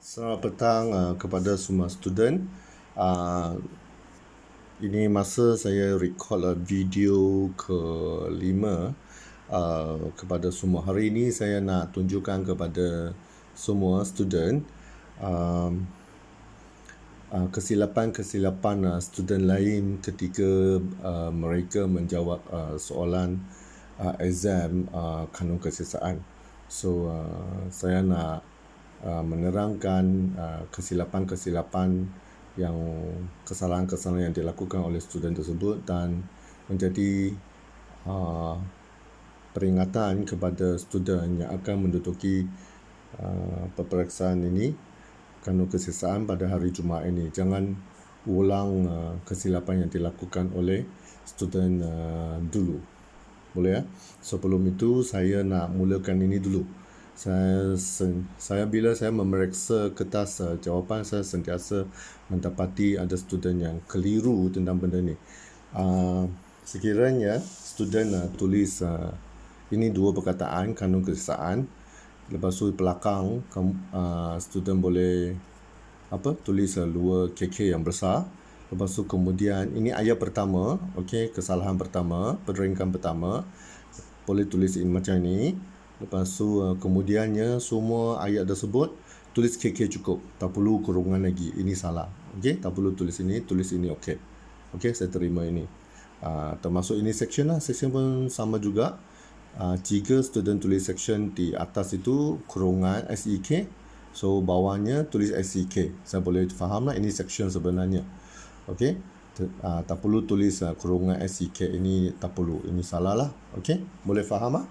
Selamat petang kepada semua student. Ini masa saya record video ke-5 kepada semua. Hari ini saya nak tunjukkan kepada semua student kesilapan-kesilapan student lain ketika mereka menjawab soalan exam kanun kesiasaan. So saya nak menerangkan kesilapan-kesilapan yang kesalahan-kesalahan yang dilakukan oleh student tersebut dan menjadi peringatan kepada student yang akan menduduki peperiksaan ini kanun kesiasaan pada hari Jumaat ini. Jangan ulang kesilapan yang dilakukan oleh student dulu. Boleh ya? Sebelum itu saya nak mulakan ini dulu. Saya bila saya memeriksa kertas jawapan, saya sentiasa mendapati ada student yang keliru tentang benda ni. Sekiranya student tulis ini dua perkataan kanun kesiasaan, lepas tu belakang student boleh tulis dua KK yang besar. Lepas tu kemudian ini ayat pertama, okey, kesalahan pertama, peringkat pertama, boleh tulis ini macam ni. Lepas tu kemudiannya semua ayat tersebut tulis KK cukup, tak perlu kurungan lagi. Ini salah. Okey, tak perlu tulis ini okey. Okey, saya terima ini. Termasuk ini section lah. Section pun sama juga. Jika student tulis section di atas itu kurungan SEK, so bawahnya tulis SEK. Saya boleh faham lah ini section sebenarnya. Okey, tak perlu tulis kurungan SEK, ini tak perlu, ini salah lah. Okey, boleh faham lah.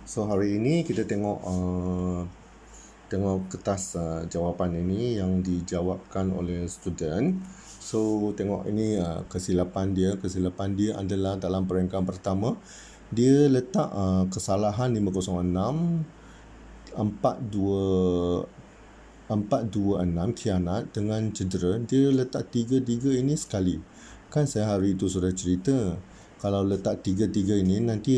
So hari ini kita tengok kertas jawapan ini yang dijawabkan oleh student. So tengok ini kesilapan dia. Kesilapan dia adalah dalam peringkat pertama, dia letak kesalahan 506 426 khianat dengan cedera. Dia letak 33 ini sekali. Kan saya hari itu sudah cerita, kalau letak 33 ini nanti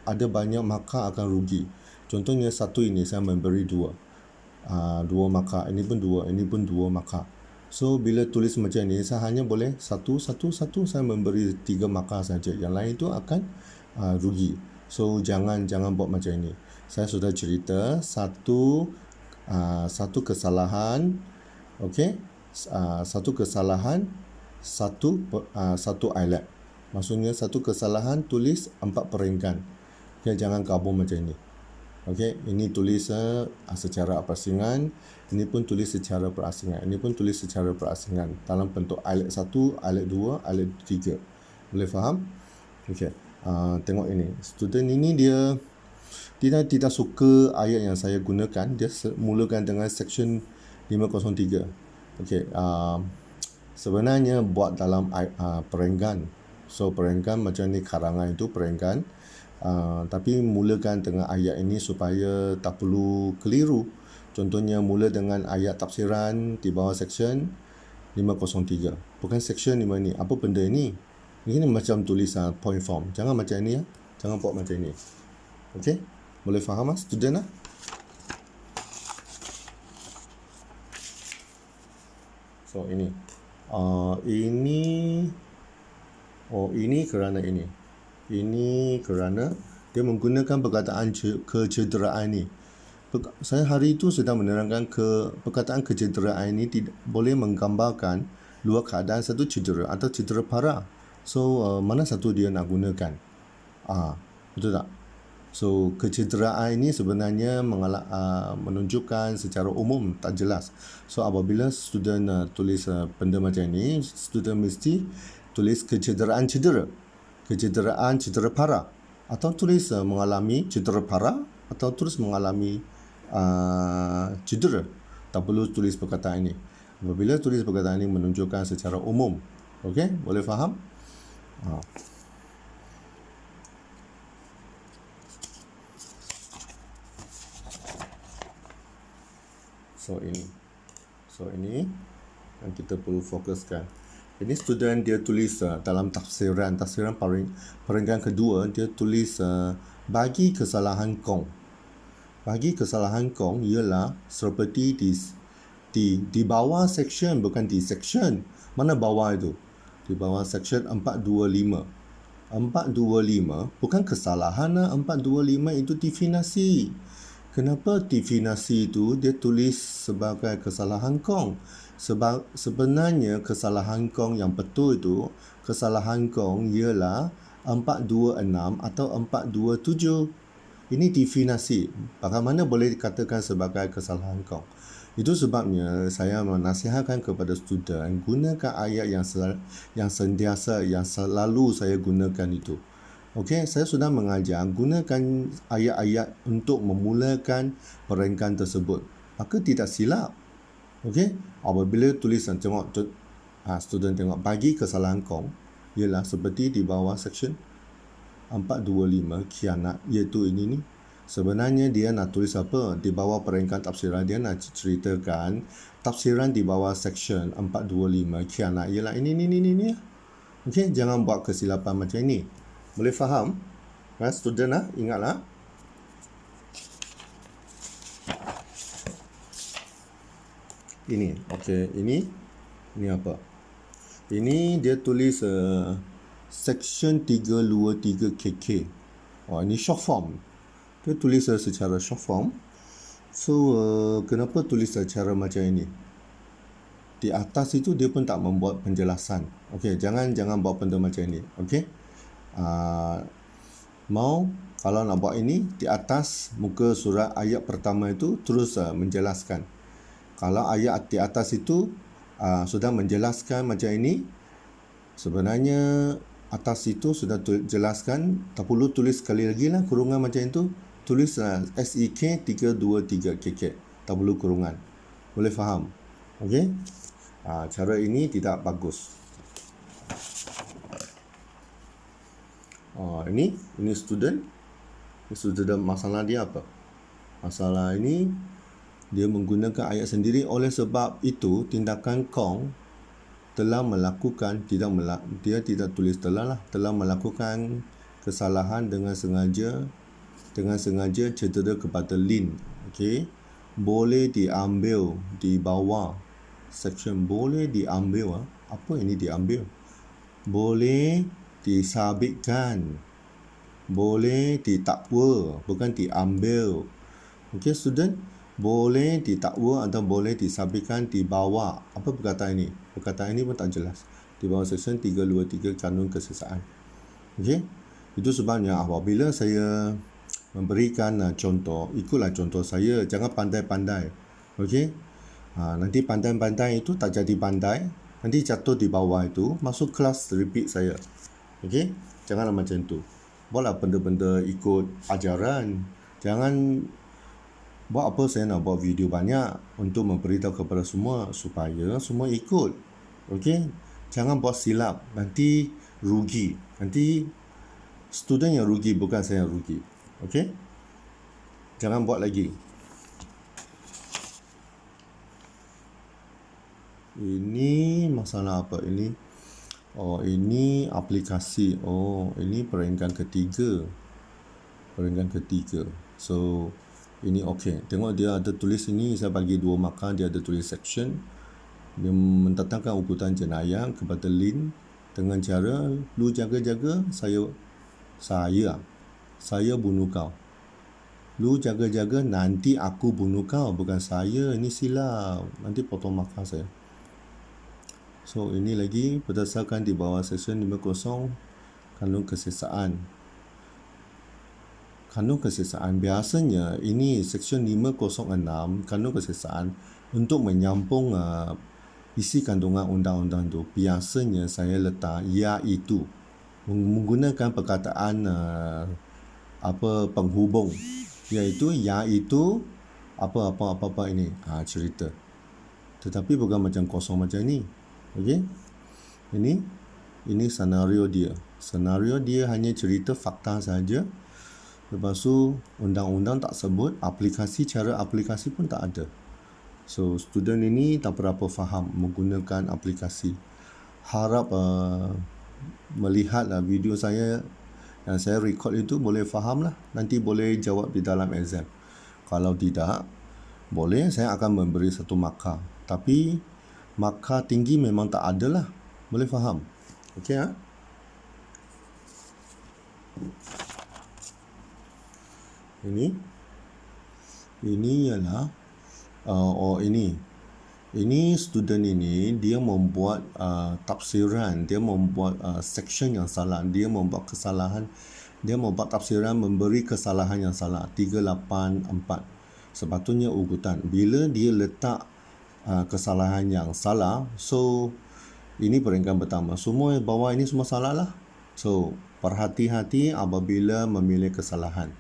ada banyak markah akan rugi. Contohnya satu ini saya memberi dua markah, ini pun dua markah. So bila tulis macam ni, saya hanya boleh satu, saya memberi 3 markah saja. Yang lain itu akan rugi. So jangan buat macam ini. Saya sudah cerita satu kesalahan, okey, satu kesalahan, satu ayat. Maksudnya satu kesalahan tulis 4 peringkat. Okay, jangan gabung macam ini. Okey, ini tulis secara perasingan, ini pun tulis secara perasingan, ini pun tulis secara perasingan dalam bentuk ayat 1, ayat 2, ayat 3. Boleh faham? Okey. Tengok ini. Student ini dia tidak suka ayat yang saya gunakan. Dia mulakan dengan section 503. Okey, sebenarnya buat dalam perenggan. So perenggan macam ni, karangan itu perenggan. Tapi mulakan dengan ayat ini supaya tak perlu keliru. Contohnya mula dengan ayat tafsiran di bawah section 503. Bukan section 5 ni. Apa benda ni? Ini macam tulis point form. Jangan macam ni ya. Jangan buat macam ni. Okey? Boleh faham lah student lah? So ini. Ini kerana ini. Ini kerana dia menggunakan perkataan kecederaan ini. Saya hari itu sedang menerangkan perkataan kecederaan ini boleh menggambarkan luar keadaan satu cedera atau cedera parah. So mana satu dia nak gunakan? Betul tak? So kecederaan ini sebenarnya menunjukkan secara umum tak jelas. So apabila student tulis benda macam ini, student mesti tulis kecederaan cedera parah, atau tulis mengalami cedera parah, atau tulis mengalami cedera. Tak perlu tulis perkataan ini. Apabila tulis perkataan ini menunjukkan secara umum. Okey, boleh faham? So ini yang kita perlu fokuskan. Ini student dia tulis dalam tafsiran peringkat kedua, dia tulis bagi kesalahan kong. Bagi kesalahan Kong ialah seperti di bawah section, bukan di section. Mana bawah itu? Di bawah section 425. 425 bukan kesalahan lah. 425 itu definasi. Kenapa definasi itu dia tulis sebagai kesalahan Kong? Sebab sebenarnya kesalahan Kong yang betul itu, kesalahan Kong ialah 426 atau 427. Ini definasi. Bagaimana boleh dikatakan sebagai kesalahan Kong? Itu sebabnya saya menasihatkan kepada student gunakan ayat yang sentiasa, yang selalu saya gunakan itu. Okey, saya sudah mengajar gunakan ayat-ayat untuk memulakan perenggan tersebut. Maka tidak silap. Okey, apabila tulisan student tengok bagi kesalahan Kong ialah seperti di bawah section 425 khianat, iaitu ini ni. Sebenarnya dia nak tulis apa? Di bawah perenggan tafsiran dia nak ceritakan tafsiran di bawah section 425 khianat ialah ini. Okey, jangan buat kesilapan macam ini. Boleh faham? Student lah, ingatlah. Ini, okey, ini apa? Ini dia tulis section 323 KK. Ini short form. Dia tulis secara short form. So, kenapa tulis secara macam ini? Di atas itu dia pun tak membuat penjelasan. Okey, jangan buat benda macam ini. Okey. Kalau nak buat ini, di atas muka surat ayat pertama itu terus menjelaskan. Kalau ayat di atas itu sudah menjelaskan macam ini, sebenarnya atas itu sudah jelaskan, tak perlu tulis sekali lagi lah kurungan macam itu. Tulis SEK 323 KK, tak perlu kurungan. Boleh faham? Okey. Cara ini tidak bagus. Ini student. Masalah dia apa? Masalah ini dia menggunakan ayat sendiri. Oleh sebab itu tindakan Kong telah melakukan, dia tidak tulis telah melakukan kesalahan dengan sengaja cedera kepada Lin. Okey, boleh diambil di bawah section, boleh diambil. Apa ini diambil? Boleh disabitkan, boleh ditakwa, bukan diambil. Okey student, boleh ditakwa atau boleh disabitkan di bawah. Apa perkataan ini? Perkataan ini pun tak jelas. Di bawah section 323 kanun kesesaan. Okey, itu sebabnya apabila saya memberikan contoh, ikutlah contoh saya, jangan pandai-pandai. Okey, nanti pandai-pandai itu tak jadi pandai, nanti jatuh di bawah itu, masuk kelas repeat saya. Okey, janganlah macam tu. Buatlah benda-benda ikut ajaran. Jangan buat apa saya nak buat video banyak untuk memberitahu kepada semua supaya semua ikut. Okey, jangan buat silap, nanti rugi. Nanti student yang rugi, bukan saya yang rugi. Okey, jangan buat lagi. Ini masalah apa ini? Ini aplikasi. Ini perenggan ketiga. So, ini okey. Tengok dia ada tulis ini, saya bagi 2 markah, dia ada tulis section. Dia mendatangkan ugutan jenayah kepada Lin dengan cara, lu jaga-jaga, saya bunuh kau. Lu jaga-jaga, nanti aku bunuh kau, bukan saya. Ini silap. Nanti potong markah saya. So, ini lagi berdasarkan di bawah section 50 kanun kesesaan. Kanun kesesaan biasanya ini section 506 kanun kesesaan untuk menyampung isi kandungan undang-undang itu. Biasanya saya letak iaitu menggunakan perkataan penghubung, iaitu apa ini cerita. Tetapi bukan macam kosong macam ni. Okey, ini senario dia. Senario dia hanya cerita fakta saja. Lepas tu undang-undang tak sebut, cara aplikasi pun tak ada. So student ini tak berapa faham menggunakan aplikasi. Harap melihat video saya yang saya record itu, boleh faham lah. Nanti boleh jawab di dalam exam. Kalau tidak, boleh saya akan memberi satu markah. Tapi markah tinggi memang tak ada lah. Boleh faham? Okey ya? Ini ialah ini student ini dia membuat tafsiran, dia membuat section yang salah, dia membuat kesalahan, dia membuat tafsiran memberi kesalahan yang salah 384. Sepatutnya ugutan. Bila dia letak kesalahan yang salah, so ini peringkat pertama. Semua yang bawah ini semua salah lah. So berhati-hati apabila memilih kesalahan.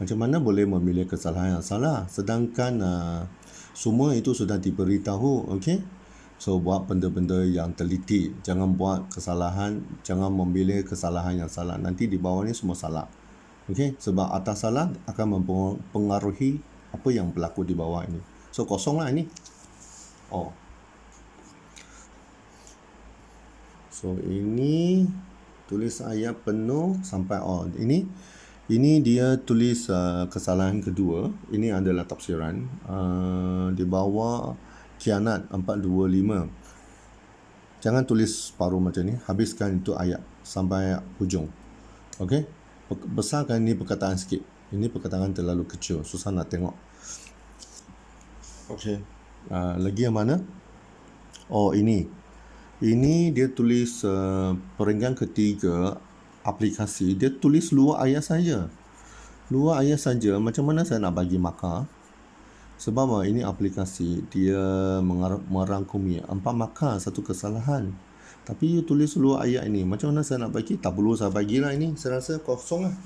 Macam mana boleh memilih kesalahan yang salah sedangkan semua itu sudah diberitahu, okey? So buat benda-benda yang teliti, jangan buat kesalahan, jangan memilih kesalahan yang salah. Nanti di bawah ni semua salah. Okey, sebab atas salah akan mempengaruhi apa yang berlaku di bawah ini. So kosonglah ini. So ini tulis ayat penuh sampai ini dia tulis kesalahan kedua. Ini adalah tafsiran di bawah kianat 425. Jangan tulis separuh macam ni, habiskan itu ayat sampai hujung. Okey, besarkan ini perkataan sikit. Ini perkataan terlalu kecil, susah nak tengok. Okey, lagi yang mana? Ini dia tulis peringkat ketiga aplikasi, dia tulis luar ayat saja. Luar ayat saja, macam mana saya nak bagi markah? Sebab ini aplikasi, dia merangkumi 4 markah, 1 kesalahan. Tapi you tulis luar ayat ini, macam mana saya nak bagi? Tak perlu saya bagilah ini, saya rasa kosong lah.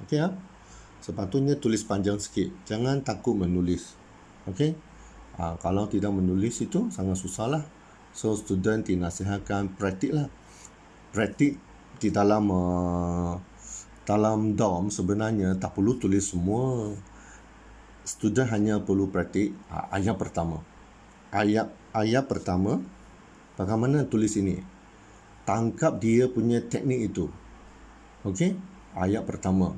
Okey ya? Sepatutnya tulis panjang sikit, jangan takut menulis. Okey? Kalau tidak menulis itu sangat susah lah. So student dinasihatkan praktik lah. Praktik di dalam dorm sebenarnya tak perlu tulis semua. Student hanya perlu praktik ayat pertama. Ayat pertama, bagaimana tulis ini? Tangkap dia punya teknik itu. Okey? Ayat pertama.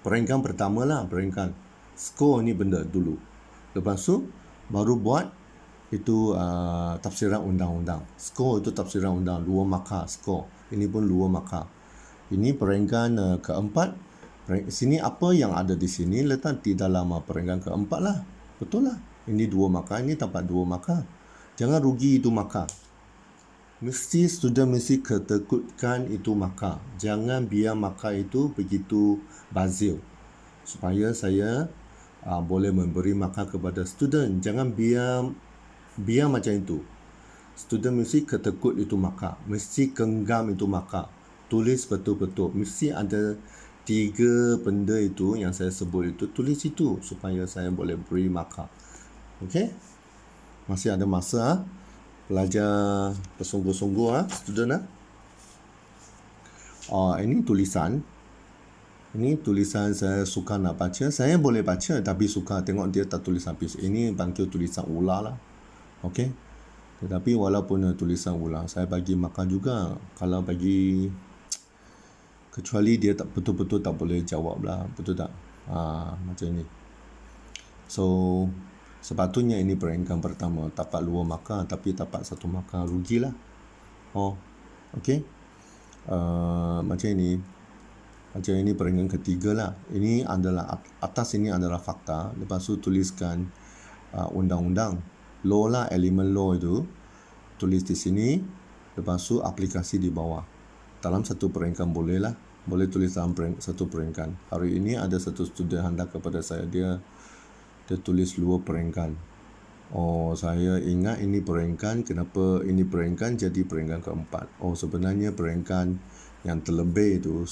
Peringkat pertama lah, peringkat. Skor ni benda dulu. Lepas tu baru buat itu tafsiran undang-undang. Skor itu tafsiran undang, 2 markah skor. Ini pun 2 markah. Ini peringkat keempat. Sini apa yang ada di sini letak di dalam peringkat keempat lah. Betul lah. Ini 2 markah, ini dapat 2 markah. Jangan rugi itu markah. Student mesti ketekutkan itu markah. Jangan biar markah itu begitu bazil. Supaya saya boleh memberi markah kepada student. Jangan biar macam itu. Student mesti ketekut itu markah, mesti genggam itu markah, tulis betul-betul. Mesti ada 3 benda itu yang saya sebut itu, tulis itu supaya saya boleh beri markah. Okey? Masih ada masa belajar bersungguh-sungguh student ini tulisan. Ini tulisan saya suka nak baca. Saya boleh baca tapi suka tengok dia tak tulis habis. Ini bangkit tulisan ular lah. Okey. Tetapi walaupun tulisan ulang, saya bagi markah juga. Kalau bagi, kecuali dia tak betul-betul tak boleh jawab lah. Betul tak? Macam ni. So sepatutnya ini peringkat pertama. Dapat 2 markah tapi dapat 1 markah, rugilah. Okey. Macam ini. Macam ini peringkat ketiga lah. Ini adalah atas ini adalah fakta. Lepas tu tuliskan undang-undang. Law lah, elemen law itu tulis di sini. Lepas tu aplikasi di bawah. Dalam satu peringkat boleh lah. Boleh tulis dalam satu peringkat. Hari ini ada satu student hantar kepada saya. Dia tulis 2 peringkat. Saya ingat ini peringkat. Kenapa ini peringkat jadi peringkat keempat? Sebenarnya peringkat yang terlebih itu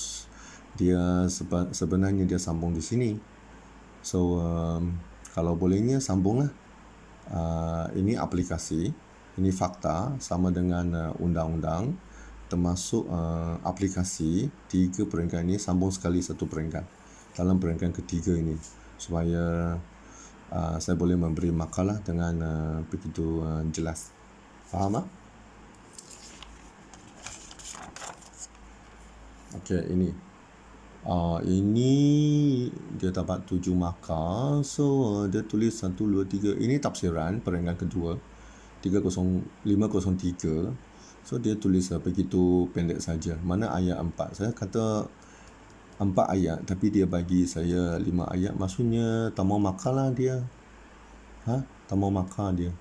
dia sebenarnya dia sambung di sini. So kalau bolehnya sambunglah. Ini aplikasi, ini fakta sama dengan undang-undang, termasuk aplikasi. 3 peringkat ini sambung sekali 1 peringkat dalam peringkat ketiga ini, supaya saya boleh memberi makalah dengan begitu jelas. Faham tak? Okey, ini dia dapat 7 markah. So dia tulis 1, 2, 3. Ini tafsiran perenggan kedua 503. So dia tulis begitu pendek saja. Mana ayat 4? Saya kata 4 ayat tapi dia bagi saya 5 ayat. Maksudnya tak mau makan lah dia. Tak mau makan dia.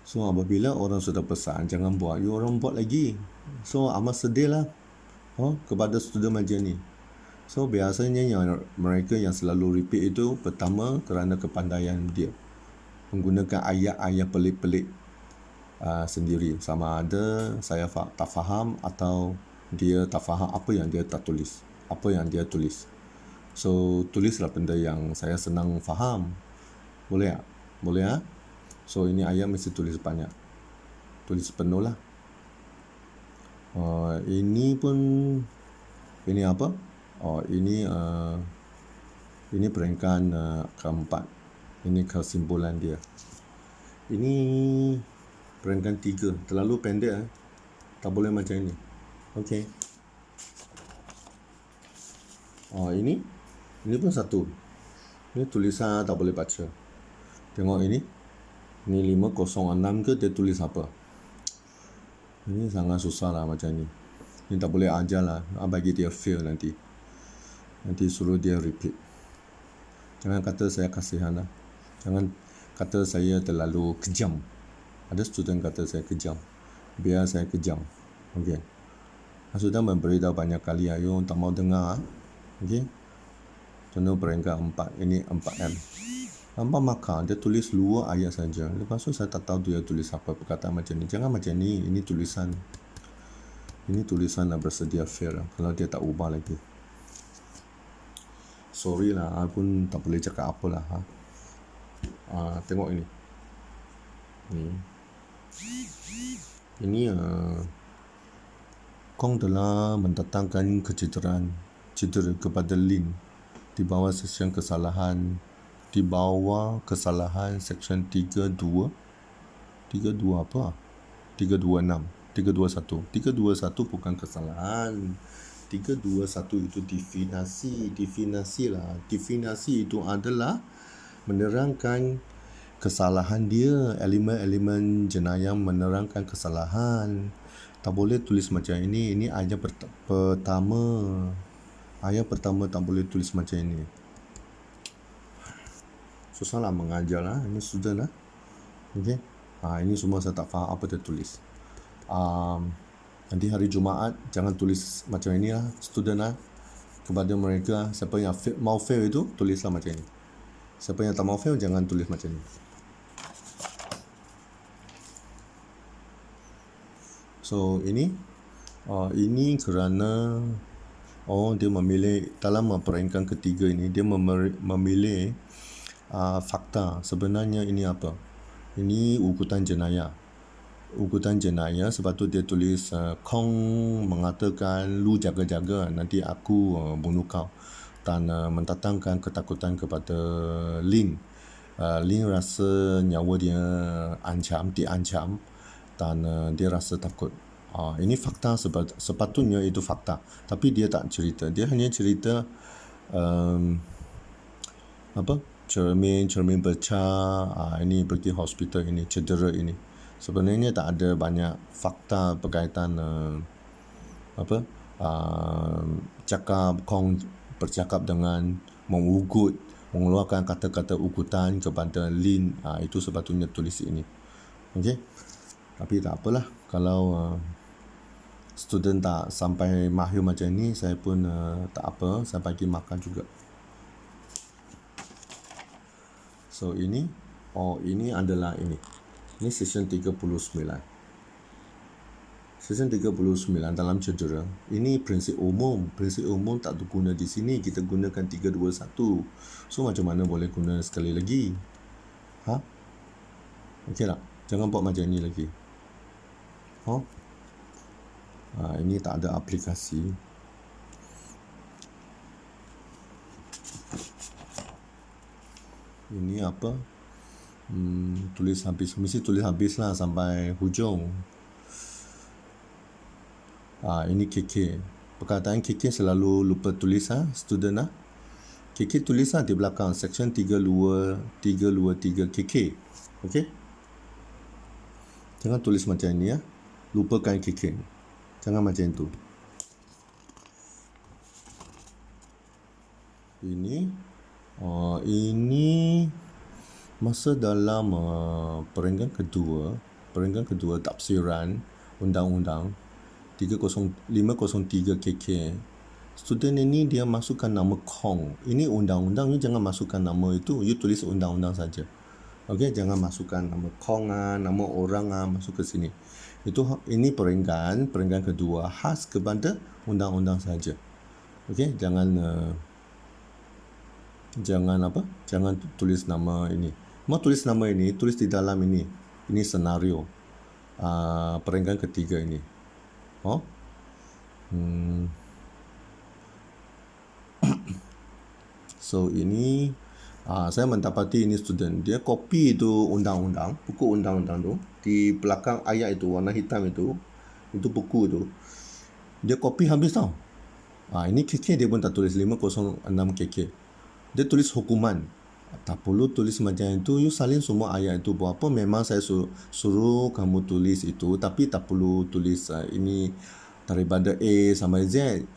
So apabila orang sudah pesan jangan buat, orang buat lagi. So amat sedih lah kepada student macam ni. So biasanya mereka yang selalu repeat itu pertama kerana kepandaian dia menggunakan ayat-ayat pelik-pelik sendiri. Sama ada saya tak faham atau dia tak faham apa yang dia tak tulis, apa yang dia tulis. So tulislah benda yang saya senang faham. Boleh tak? Boleh tak? So ini ayat mesti tulis banyak, tulis penuh lah. Ini pun, ini apa? Ini perenggan keempat. Ini kesimpulan dia. Ini perenggan 3. Terlalu pendek. Tak boleh macam ini. Okey. Ini pun satu. Ini tulisan tak boleh baca. Tengok ini. Ini 506 ke dia tulis apa? Ini sangat susah lah macam ni. Ini tak boleh ajar lah. Bagi dia fail nanti. Nanti suruh dia repeat. Jangan kata saya kasihan lah. Jangan kata saya terlalu kejam. Ada student kata saya kejam. Biar saya kejam. Okey. Sudah memberitahu banyak kali. Ayo tak mau dengar. Okey. Contoh perenggan 4. Ini 4M. Nampak maka dia tulis luar ayat saja. Lepas tu saya tak tahu dia tulis apa perkataan macam ni. Jangan macam ni. Ini tulisan. Ini tulisan dah bersedia fail kalau dia tak ubah lagi. Sorry lah, I pun tak boleh cakap apa lah. Tengok ini. Ini Kong telah mendatangkan cedera kepada Lin di bawah seksyen kesalahan seksyen 32 apa? 321 bukan kesalahan. 321 itu definasi lah. Definasi itu adalah menerangkan kesalahan dia, elemen-elemen jenayah menerangkan kesalahan. Tak boleh tulis macam ini. Ini ayat pertama. Ayat pertama tak boleh tulis macam ini. Susahlah mengajar lah. Ini student lah. Okay. Ini semua saya tak faham apa dia tulis. Nanti hari Jumaat jangan tulis macam ini lah student lah. Kepada mereka, siapa yang mau fail itu tulislah macam ini. Siapa yang tak mau fail jangan tulis macam ini. So ini kerana dia memilih dalam perenggan ketiga ini, dia memilih fakta. Sebenarnya ini apa? Ini ugutan jenayah. Sebab tu dia tulis Kong mengatakan lu jaga-jaga nanti aku bunuh kau, dan mendatangkan ketakutan kepada Lin. Lin rasa nyawa dia diancam dan dia rasa takut. Ini fakta, sepatutnya itu fakta, tapi dia tak cerita. Dia hanya cerita cermin pecah, ini pergi hospital, ini cedera ini. Sebenarnya tak ada banyak fakta berkaitan Kong bercakap dengan mengeluarkan kata-kata ugutan kepada Lin. Itu sepatutnya tulis ini. Okey. Tapi tak apalah, kalau student tak sampai mahir macam ni, saya pun tak apa, saya bagi makan juga. So ini adalah ini seksyen 39. Seksyen 39 dalam cedera. Ini prinsip umum. Prinsip umum tak guna di sini. Kita gunakan 321. So macam mana boleh guna sekali lagi? Okey tak? Jangan buat macam ni lagi. Ini tak ada aplikasi. Ini apa? Tulis habis. Mesti tulis habis lah sampai hujung. Ini KK. Perkataan KK selalu lupa tulis student lah. KK tulislah di belakang section 323 KK. Okey? Jangan tulis macam ini ya. Lupakan KK. Jangan macam itu. Ini masa dalam perenggan kedua tafsiran undang-undang 503 KK. Student ini dia masukkan nama Kong. Ini undang-undang, you jangan masukkan nama itu, you tulis undang-undang saja. Okey, jangan masukkan nama Kong nama orang masuk ke sini. Ini perenggan kedua khas kepada undang-undang saja. Okey, jangan tulis nama ini. Mau tulis nama ini, tulis di dalam ini. Ini senario perenggan ketiga ini. So ini saya mendapati ini student dia copy itu undang-undang, buku undang-undang tu di belakang ayat itu warna hitam itu buku itu dia copy habis tau. Ini KK dia pun tak tulis 506 KK. Dia tulis hukuman. Tak perlu tulis macam itu. You salin semua ayat itu buat apa? Memang saya suruh kamu tulis itu, tapi tak perlu tulis ini daripada A sampai Z.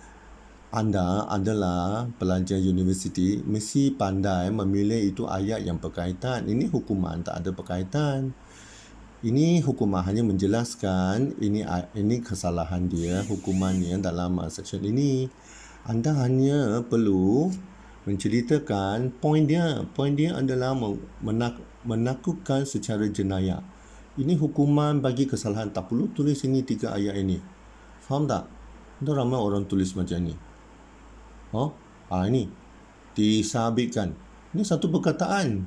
Anda adalah pelajar universiti, mesti pandai memilih itu ayat yang berkaitan. Ini hukuman tak ada berkaitan. Ini hukuman hanya menjelaskan ini kesalahan dia, hukumannya dalam section ini. Anda hanya perlu menceritakan poin dia. Poin dia adalah menakutkan secara jenayah. Ini hukuman bagi kesalahan. Tak perlu tulis ini 3 ayat ini. Faham tak? Ada ramai orang tulis macam ni. Ini disabitkan. Ini satu perkataan,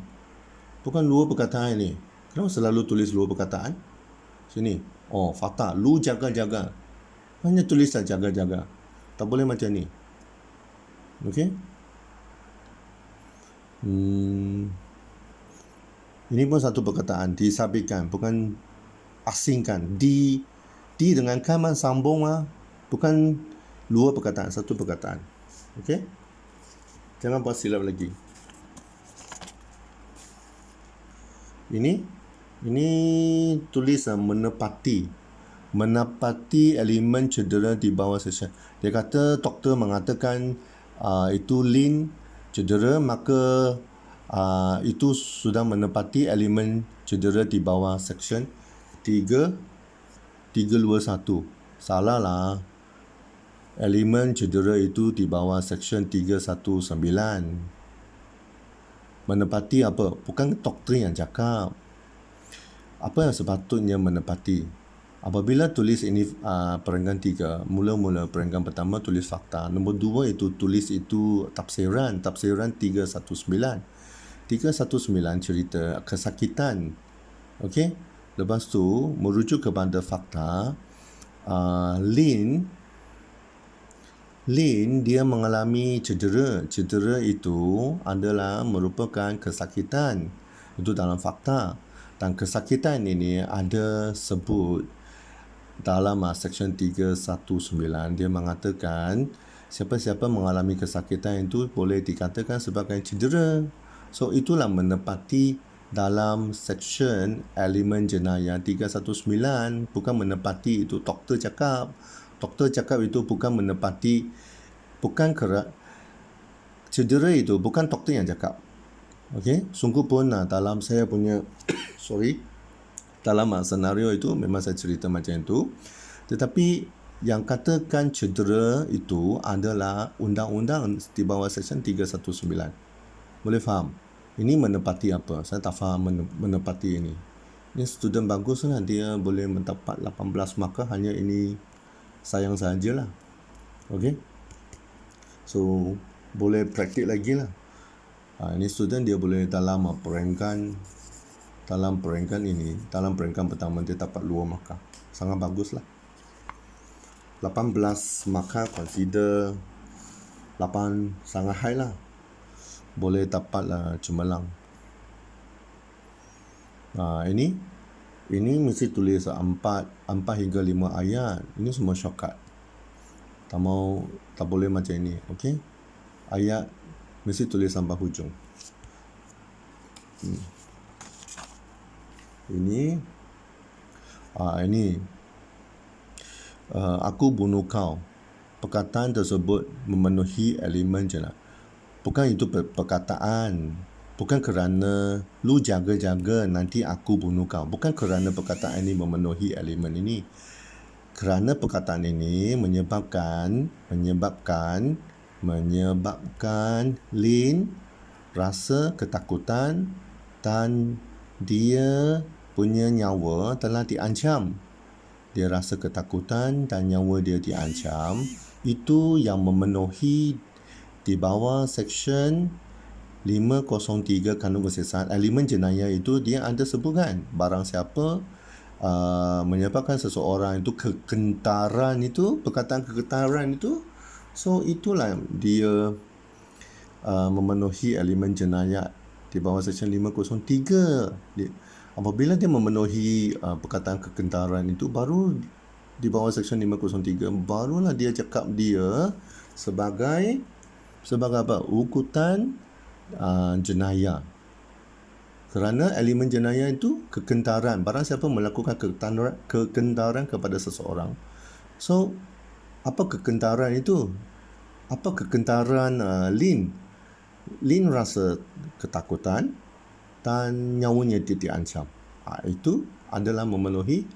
bukan 2 perkataan ni. Kenapa selalu tulis 2 perkataan? Sini. Fakta. Lu jaga-jaga. Hanya tulislah jaga-jaga. Tak boleh macam ni. Okey? Ini pun satu perkataan. Disabitkan. Bukan asingkan. Di dengan kaman sambung bukan 2 perkataan. Satu perkataan. Okey? Jangan buat silap lagi. Ini tulis menepati elemen cedera di bawah section. Dia kata doktor mengatakan itu Lin cedera, maka itu sudah menepati elemen cedera di bawah section 321. Salah lah. Elemen cedera itu di bawah section 319. Menepati apa? Bukan doktrin yang cakap. Apa yang sepatutnya menepati? Apabila tulis ini perenggan 3, mula-mula perenggan pertama tulis fakta. Nombor 2 itu tulis itu tafsiran 319. 319 cerita kesakitan. Okey? Lepas tu merujuk kepada fakta, Lin dia mengalami cedera. Cedera itu adalah merupakan kesakitan. Itu dalam fakta. Dan kesakitan ini ada sebut dalam section 319. Dia mengatakan siapa-siapa mengalami kesakitan itu boleh dikatakan sebagai cedera. So itulah menepati dalam section elemen jenayah 319. Bukan menepati itu doktor cakap. Doktor cakap itu bukan menepati, bukan cedera itu bukan doktor yang cakap. Okey, sungguh pun dalam saya punya dalam senario itu memang saya cerita macam itu. Tetapi yang katakan cedera itu adalah undang-undang di bawah section 319. Boleh faham? Ini menepati apa? Saya tak faham menepati ini. Ini student baguslah, dia boleh mendapat 18 markah, hanya ini sayang sajalah. Okey. So boleh praktik lagi lah. Ini student dia boleh dalam perenggan ini, dalam perenggan pertama dia dapat 2 markah. Sangat baguslah. 18 markah consider 8 sangat high lah. Boleh dapat cemerlang. Ini mesti tulis 4 hingga 5 ayat. Ini semua shortcut. Tak boleh macam ini. Okey. Ayat Mesti tulis sampai hujung. Ini aku bunuh kau. Perkataan tersebut memenuhi elemen jenak. Bukan itu perkataan. Bukan kerana lu jaga-jaga nanti aku bunuh kau. Bukan kerana perkataan ini memenuhi elemen ini. Kerana perkataan ini menyebabkan Lin rasa ketakutan dan dia punya nyawa telah diancam. Dia rasa ketakutan dan nyawa dia diancam. Itu yang memenuhi di bawah Seksyen 503 Kanun Kesesahan. Elemen jenayah itu dia ada sebutkan barang siapa menyebabkan seseorang itu kegentaran itu, perkataan kegentaran itu, so itulah dia memenuhi elemen jenayah di bawah Seksyen 503. Apabila dia memenuhi perkataan kegentaran itu, baru di bawah Seksyen 503 barulah dia cakap dia sebagai apa? Ukutan jenayah. Kerana elemen jenayah itu kegentaran. Barang siapa melakukan kegentaran kepada seseorang. So, apa kegentaran itu? Apa kegentaran Lin? Lin rasa ketakutan dan nyawanya dia diancam. Itu adalah memenuhi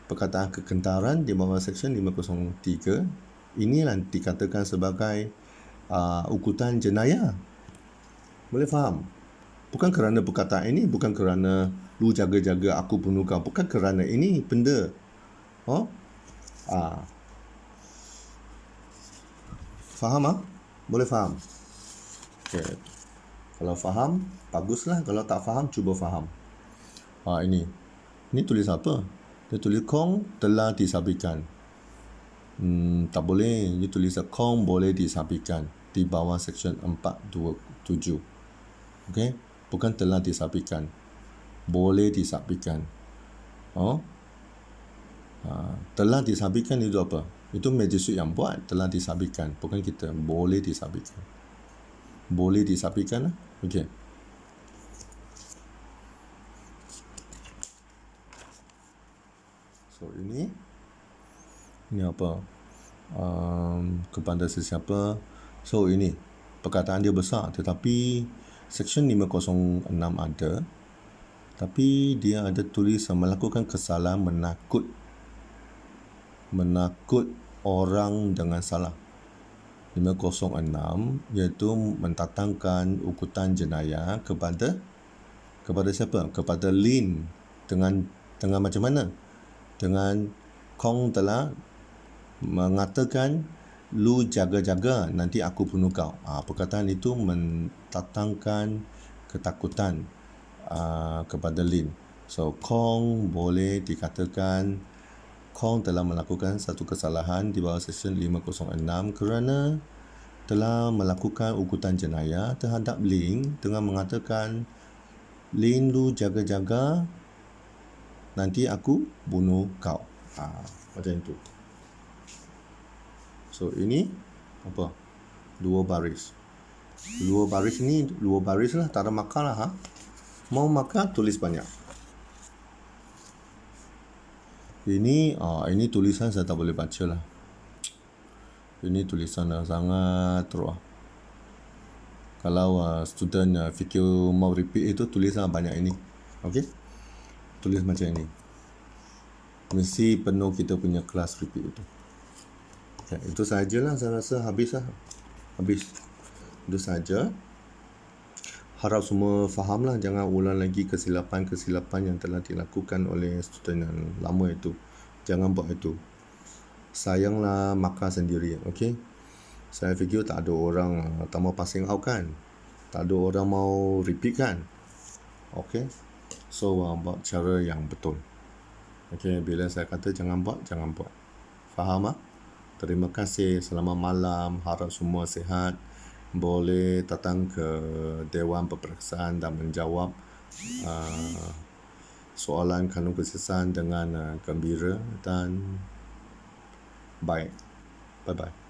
perkataan kegentaran di bawah Seksyen 503. Inilah dikatakan sebagai ukutan jenayah. Boleh faham? Bukan kerana perkataan ini, bukan kerana lu jaga-jaga aku bunuh kau. Bukan kerana ini benda. Faham? Boleh faham? Okay. Kalau faham, baguslah. Kalau tak faham, cuba faham. Ini tulis apa? Dia tulis Kong telah disabikan. Tak boleh. Dia tulis Kong boleh disabikan di bawah Seksyen 427. Okay? Bukan telah disabikan. Boleh disabikan. Telah disabikan itu apa? Itu magistrate yang buat. Telah disabikan. Bukan kita. Boleh disabikan. Boleh disabikan lah. Okay. So ini apa? Kepada sesiapa. So ini perkataan dia besar, tetapi Seksyen 506 ada, tapi dia ada tulis melakukan kesalahan menakut orang dengan salah. 506 iaitu mentatangkan ukutan jenayah kepada siapa? Kepada Lin dengan macam mana? Dengan Kong telah mengatakan lu jaga-jaga nanti aku bunuh kau. Perkataan itu mentatangkan ketakutan kepada Lin. So Kong boleh dikatakan Kong telah melakukan satu kesalahan di bawah Seksyen 506 kerana telah melakukan ukutan jenayah terhadap Lin dengan mengatakan Lin lu jaga-jaga nanti aku bunuh kau. Macam itu. So ini apa? Dua baris. Dua baris ni dua baris lah, tak ada markah lah. Mau markah tulis banyak. Ini tulisan saya tak boleh baca lah. Ini tulisan sangat teruk. Kalau student fikir mau repeat itu, tulisan banyak ini. Okey? Tulis macam ini. Mesti penuh kita punya kelas repeat itu. Okay, itu sajalah, saya rasa habis. Itu saja. Harap semua fahamlah, jangan ulang lagi kesilapan yang telah dilakukan oleh student yang lama itu. Jangan buat itu. Sayanglah markah sendiri. Okey. Saya fikir tak ada orang tak mau passing out kan. Tak ada orang mau repeat kan. Okey. So buat cara yang betul. Okey, bila saya kata jangan buat. Faham? Terima kasih. Selamat malam. Harap semua sihat. Boleh datang ke Dewan Peperiksaan dan menjawab soalan kanun kesesahan dengan gembira dan baik. Bye-bye.